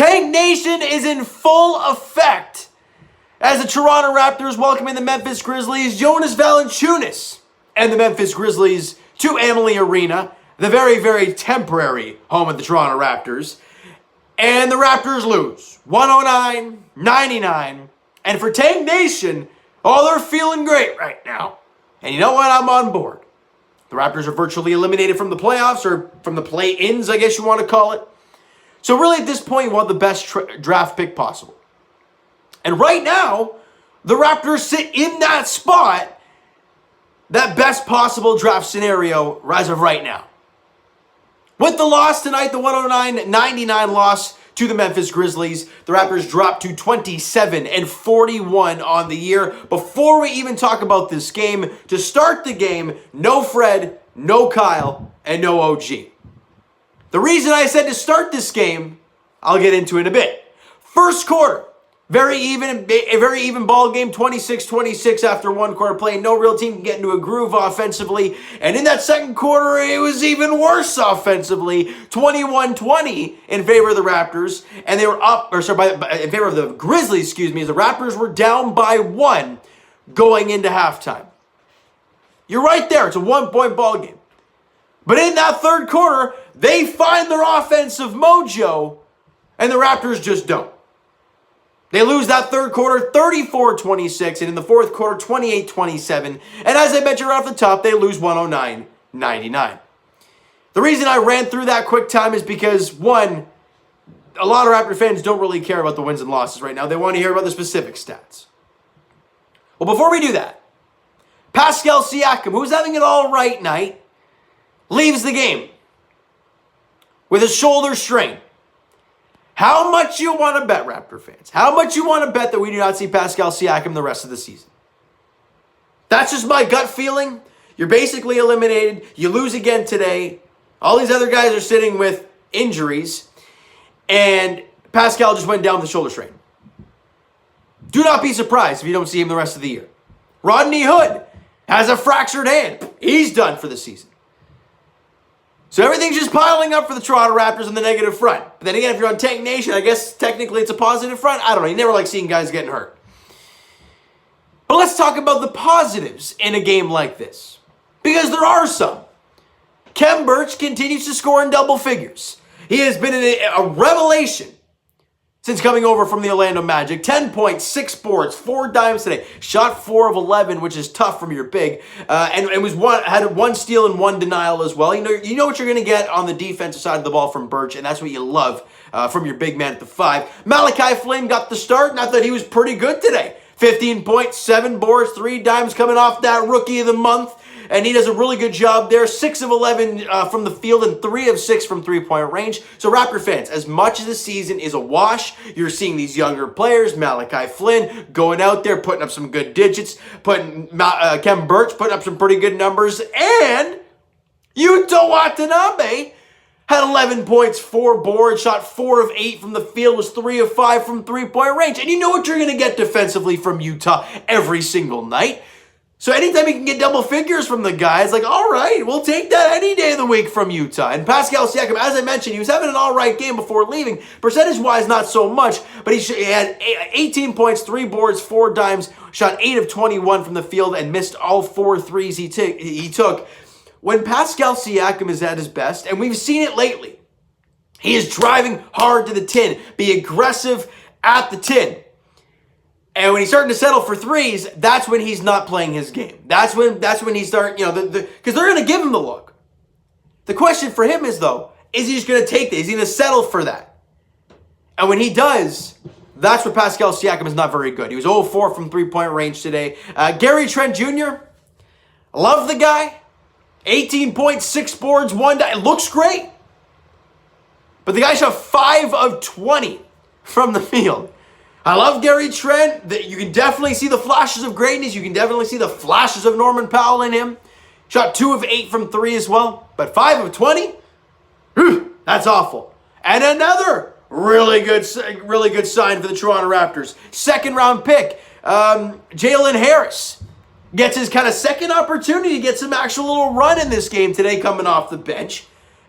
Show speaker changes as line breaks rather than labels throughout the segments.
Tank Nation is in full effect as the Toronto Raptors welcoming the Memphis Grizzlies, Jonas Valanciunas, and the Memphis Grizzlies to Amalie Arena, the very, very temporary home of the Toronto Raptors. And the Raptors lose 109-99. And for Tank Nation, oh, they're feeling great right now. And you know what? I'm on board. The Raptors are virtually eliminated from the playoffs, or from the play-ins, I guess you want to call it. So really at this point, you want the best draft pick possible. And right now, the Raptors sit in that spot, that best possible draft scenario as of right now. With the loss tonight, the 109-99 loss to the Memphis Grizzlies, the Raptors dropped to 27-41 on the year. Before we even talk about this game, to start the game, no Fred, no Kyle, and no OG. The reason I said to start this game, I'll get into in a bit. First quarter, a very even ball game, 26-26 after one quarter play. No real team can get into a groove offensively. And in that second quarter, it was even worse offensively. 21-20 in favor of the Raptors. And they were up, in favor of the Grizzlies, excuse me, as the Raptors were down by 1 going into halftime. You're right there. It's a 1-point ball game. But in that third quarter, they find their offensive mojo, and the Raptors just don't. They lose that third quarter 34-26, and in the fourth quarter 28-27. And as I mentioned right off the top, they lose 109-99. The reason I ran through that quick time is because, one, a lot of Raptor fans don't really care about the wins and losses right now. They want to hear about the specific stats. Well, before we do that, Pascal Siakam, who's having an all-right night, leaves the game with a shoulder strain. How much you want to bet, Raptor fans? How much you want to bet that we do not see Pascal Siakam the rest of the season? That's just my gut feeling. You're basically eliminated. You lose again today. All these other guys are sitting with injuries. And Pascal just went down with a shoulder strain. Do not be surprised if you don't see him the rest of the year. Rodney Hood has a fractured hand. He's done for the season. So everything's just piling up for the Toronto Raptors on the negative front. But then again, if you're on Tank Nation, I guess technically it's a positive front. I don't know. You never like seeing guys getting hurt. But let's talk about the positives in a game like this. Because there are some. Khem Birch continues to score in double figures. He has been a revelation since coming over from the Orlando Magic. 10 points, 6 boards, 4 dimes today. Shot 4 of 11, which is tough from your big. And had 1 steal and 1 denial as well. You know what you're going to get on the defensive side of the ball from Birch, and that's what you love from your big man at the 5. Malachi Flynn got the start, and I thought he was pretty good today. 15 points, 7 boards, 3 dimes coming off that Rookie of the Month. And he does a really good job there. 6 of 11 from the field and 3 of 6 from three-point range. So Raptor fans, as much as the season is a wash, you're seeing these younger players, Malachi Flynn, going out there, putting up some good digits, putting Khem Birch putting up some pretty good numbers, and Yuta Watanabe had 11 points, 4 boards, shot 4 of 8 from the field, was 3 of 5 from three-point range. And you know what you're going to get defensively from Utah every single night. So anytime you can get double figures from the guy, it's like, all right, we'll take that any day of the week from Utah. And Pascal Siakam, as I mentioned, he was having an all right game before leaving. Percentage-wise, not so much, but he had 18 points, 3 boards, 4 dimes, shot 8 of 21 from the field, and missed all 4 threes he took. When Pascal Siakam is at his best, and we've seen it lately, he is driving hard to the tin, be aggressive at the tin. And when he's starting to settle for threes, that's when he's not playing his game. That's when he's starting, because they're going to give him the look. The question for him is, though, is he just going to take that? Is he going to settle for that? And when he does, that's where Pascal Siakam is not very good. He was 0-4 from three-point range today. Gary Trent Jr., love the guy. 18 points, 6 boards, 1 dime. It looks great. But the guy shot 5 of 20 from the field. I love Gary Trent. You can definitely see the flashes of greatness. You can definitely see the flashes of Norman Powell in him. Shot 2 of 8 from 3 as well. But 5 of 20? That's awful. And another really good sign for the Toronto Raptors. Second round pick, Jalen Harris gets his kind of second opportunity to get some actual little run in this game today coming off the bench.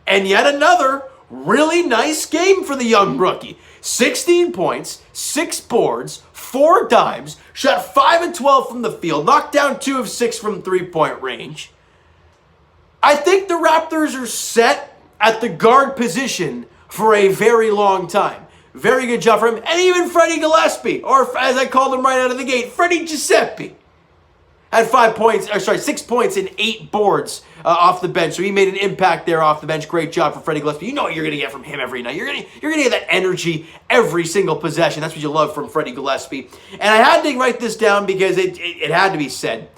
And yet another really nice game for the young rookie. 16 points, 6 boards, 4 dimes, shot 5 of 12 from the field, knocked down 2 of 6 from three-point range. I think the Raptors are set at the guard position for a very long time. Very good job for him. And even Freddie Gillespie, or as I called him right out of the gate, Freddie Giuseppe, had 6 points and 8 boards off the bench. So he made an impact there off the bench. Great job for Freddie Gillespie. You know what you're going to get from him every night. You're going to get that energy every single possession. That's what you love from Freddie Gillespie. And I had to write this down because it had to be said.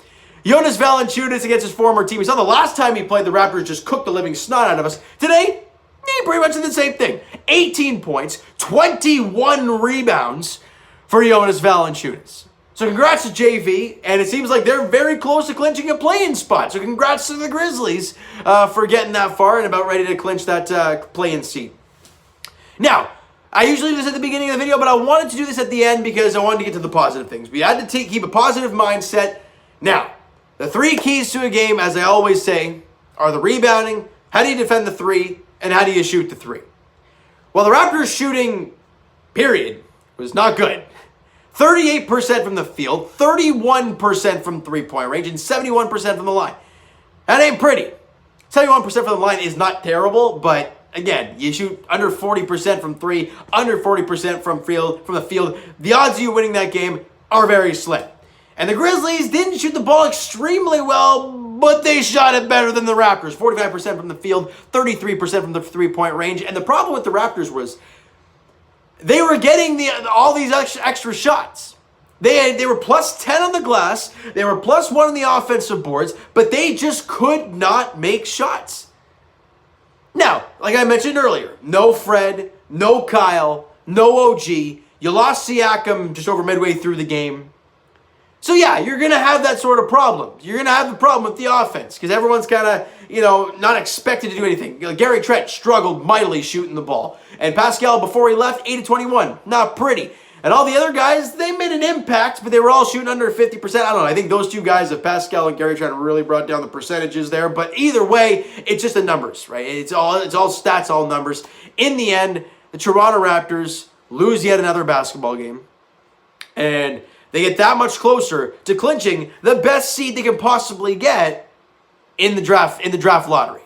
Jonas Valanciunas against his former team. We saw the last time he played, the Raptors just cooked the living snot out of us. Today, he pretty much did the same thing. 18 points, 21 rebounds for Jonas Valanciunas. So congrats to JV, and it seems like they're very close to clinching a play-in spot. So congrats to the Grizzlies for getting that far and about ready to clinch that play-in seat. Now, I usually do this at the beginning of the video, but I wanted to do this at the end because I wanted to get to the positive things. We had to keep a positive mindset. Now, the 3 keys to a game, as I always say, are the rebounding, how do you defend the 3, and how do you shoot the 3. Well, the Raptors shooting, period, was not good. 38% from the field, 31% from three-point range, and 71% from the line. That ain't pretty. 71% from the line is not terrible, but again, you shoot under 40% from 3, under 40% from the field. The odds of you winning that game are very slim. And the Grizzlies didn't shoot the ball extremely well, but they shot it better than the Raptors. 45% from the field, 33% from the three-point range. And the problem with the Raptors was they were getting all these extra shots. They were plus 10 on the glass. They were plus 1 on the offensive boards, but they just could not make shots. Now, like I mentioned earlier, no Fred, no Kyle, no OG. You lost Siakam just over midway through the game. So yeah, you're going to have that sort of problem. You're going to have the problem with the offense because everyone's kind of, not expected to do anything. Gary Trent struggled mightily shooting the ball. And Pascal, before he left, 8 of 21. Not pretty. And all the other guys, they made an impact, but they were all shooting under 50%. I don't know. I think those two guys, of Pascal and Gary Trent, really brought down the percentages there. But either way, it's just the numbers, right? It's all stats, all numbers. In the end, the Toronto Raptors lose yet another basketball game. And they get that much closer to clinching the best seed they can possibly get in the draft lottery,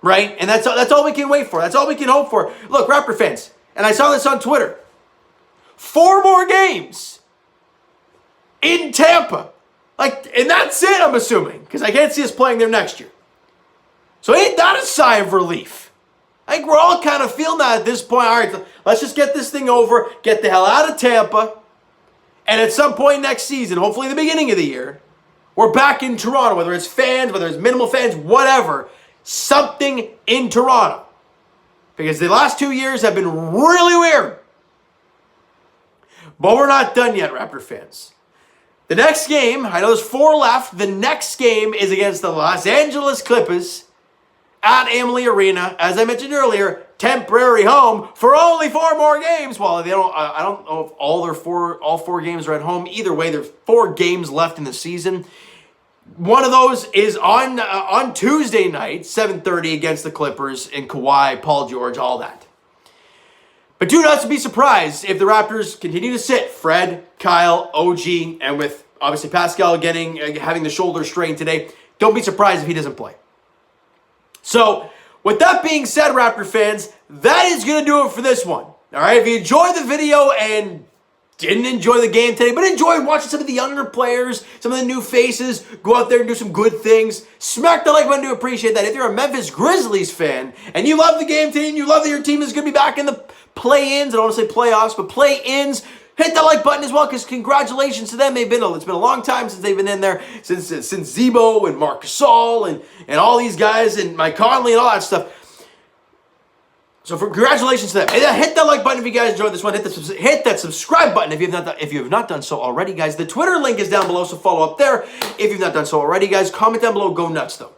right? And that's all we can wait for. That's all we can hope for. Look, Raptor fans, and I saw this on Twitter, 4 more games in Tampa. And that's it, I'm assuming, because I can't see us playing there next year. So ain't that a sigh of relief? I think we're all kind of feeling that at this point. All right, let's just get this thing over, get the hell out of Tampa. And at some point next season, hopefully the beginning of the year, we're back in Toronto, whether it's fans, whether it's minimal fans, whatever, something in Toronto. Because the last 2 years have been really weird. But we're not done yet, Raptor fans. The next game, I know there's 4 left. The next game is against the Los Angeles Clippers at Amalie Arena. As I mentioned earlier, temporary home for only 4 more games. Well, I don't know if all 4 games are at home. Either way, there's 4 games left in the season. One of those is on Tuesday night, 7:30 against the Clippers, and Kawhi, Paul George, all that. But do not be surprised if the Raptors continue to sit Fred, Kyle, OG, and with obviously Pascal having the shoulder strain today. Don't be surprised if he doesn't play. So, with that being said, Raptor fans, that is going to do it for this one. All right, if you enjoyed the video and didn't enjoy the game today, but enjoyed watching some of the younger players, some of the new faces, go out there and do some good things, smack the like button to appreciate that. If you're a Memphis Grizzlies fan and you love the game today and you love that your team is going to be back in the play-ins, I don't want to say playoffs, but play-ins, hit that like button as well, because congratulations to them. It's been a long time since they've been in there, since Zebo and Marc Gasol and all these guys and Mike Conley and all that stuff. So congratulations to them. And hit that like button if you guys enjoyed this one. Hit that subscribe button if you have not done so already, guys. The Twitter link is down below, so follow up there. If you've not done so already, guys, comment down below. Go nuts, though.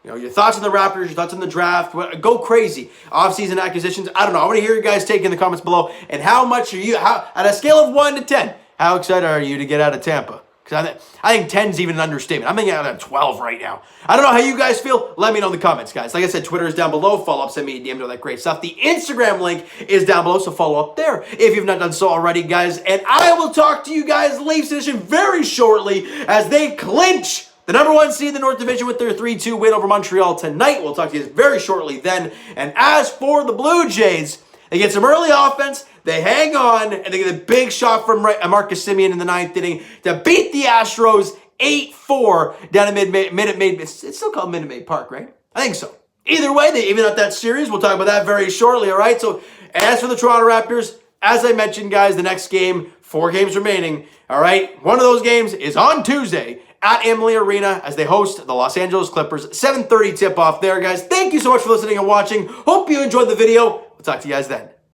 Your thoughts on the Raptors, your thoughts on the draft. Go crazy. Off-season acquisitions. I don't know. I want to hear your guys' take in the comments below. And how much are you, on a scale of 1 to 10, how excited are you to get out of Tampa? Because I think 10's even an understatement. I'm thinking at 12 right now. I don't know how you guys feel. Let me know in the comments, guys. Like I said, Twitter is down below. Follow up, send me a DM, all that great stuff. The Instagram link is down below, so follow up there if you've not done so already, guys. And I will talk to you guys, Leafs edition, very shortly as they clinch the #1 seed in the North Division with their 3-2 win over Montreal tonight. We'll talk to you guys very shortly then. And as for the Blue Jays, they get some early offense, they hang on, and they get a big shot from Marcus Semien in the 9th inning to beat the Astros 8-4 down at Minute Maid. It's still called Minute Maid Park, right? I think so. Either way, they even out that series. We'll talk about that very shortly, all right? So as for the Toronto Raptors, as I mentioned, guys, the next game, 4 games remaining, all right? One of those games is on Tuesday at Amalie Arena as they host the Los Angeles Clippers. 7:30 tip-off there, guys. Thank you so much for listening and watching. Hope you enjoyed the video. We'll talk to you guys then.